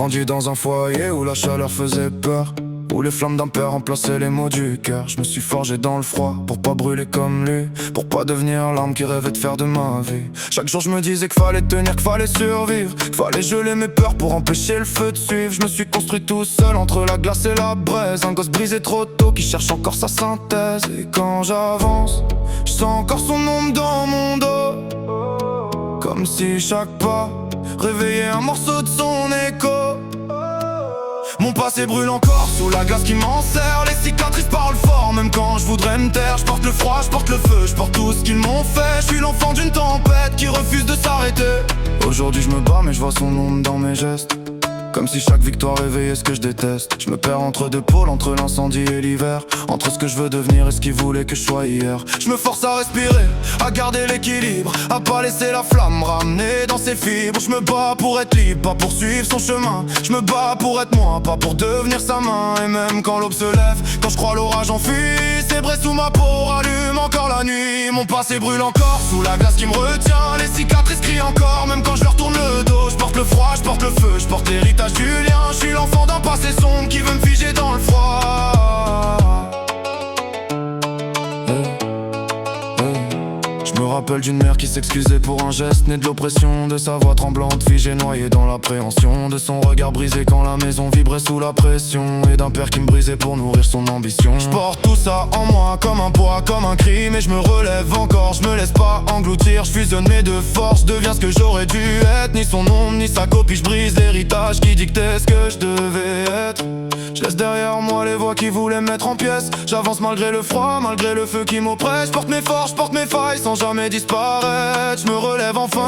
grandi dans un foyer où la chaleur faisait peur, où les flammes d'un père remplaçaient les mots du cœur. Je me suis forgé dans le froid pour pas brûler comme lui, pour pas devenir l'âme qui rêvait de faire de ma vie. Chaque jour je me disais qu'il fallait tenir, qu'il fallait survivre, qu'il fallait geler mes peurs pour empêcher le feu de suivre. Je me suis construit tout seul entre la glace et la braise, un gosse brisé trop tôt qui cherche encore sa synthèse. Et quand j'avance, je sens encore son ombre dans mon dos, comme si chaque pas réveillait un morceau de son écho. Mon passé brûle encore sous la glace qui m'enserre. Les cicatrices parlent fort même quand je voudrais me taire. Je porte le froid, je porte le feu, je porte tout ce qu'ils m'ont fait. Je suis l'enfant d'une tempête qui refuse de s'arrêter. Aujourd'hui je me bats mais je vois son ombre dans mes gestes, comme si chaque victoire réveillait ce que je déteste. Je me perds entre deux pôles, entre l'incendie et l'hiver, entre ce que je veux devenir et ce qu'il voulait que je sois hier. Je me force à respirer, à garder l'équilibre, à pas laisser la flamme ramener dans ses fibres. Je me bats pour être libre, pas pour suivre son chemin. Je me bats pour être moi, pas pour devenir sa main. Et même quand l'aube se lève, quand je crois l'orage enfuit, ses braises sous ma peau rallument encore la nuit. Mon passé brûle encore sous la glace qui me retient. Les cicatrices crient encore même quand je leur tourne le dos. Je porte le froid, je porte le feu, je porte l'héritage du lien. Je suis l'enfant d'un passé sombre qui veut me figer dans le froid. Je me rappelle d'une mère qui s'excusait pour un geste né de l'oppression, de sa voix tremblante figée noyée dans l'appréhension, de son regard brisé quand la maison vibrait sous la pression, et d'un père qui me brisait pour nourrir son ambition. Je porte tout ça en moi comme un poids, comme un cri, mais je me relève encore, je me laisse pas engloutir. Je fusionne mes deux forces, je deviens ce que j'aurais dû être. Ni son ombre ni sa copie, je brise l'héritage qui dictait ce que je devais être. Je laisse derrière moi les voix qui voulaient me mettre en pièces. J'avance malgré le froid, malgré le feu qui m'oppresse. Je porte mes forces, je porte mes failles sans jamais disparaître. Je me relève enfin,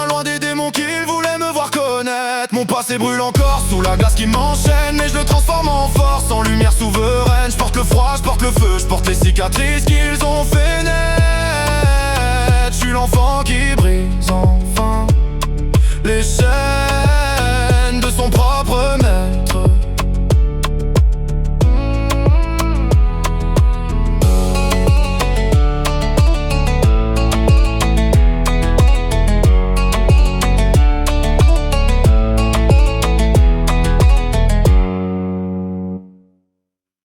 loin des démons qui voulaient me voir connaître. Mon passé brûle encore sous la glace qui m'enchaîne, mais je le transforme en force, en lumière souveraine. Je porte le froid, je porte le feu, je porte les cicatrices qu'ils ont fait naître. Je suis l'enfant qui brise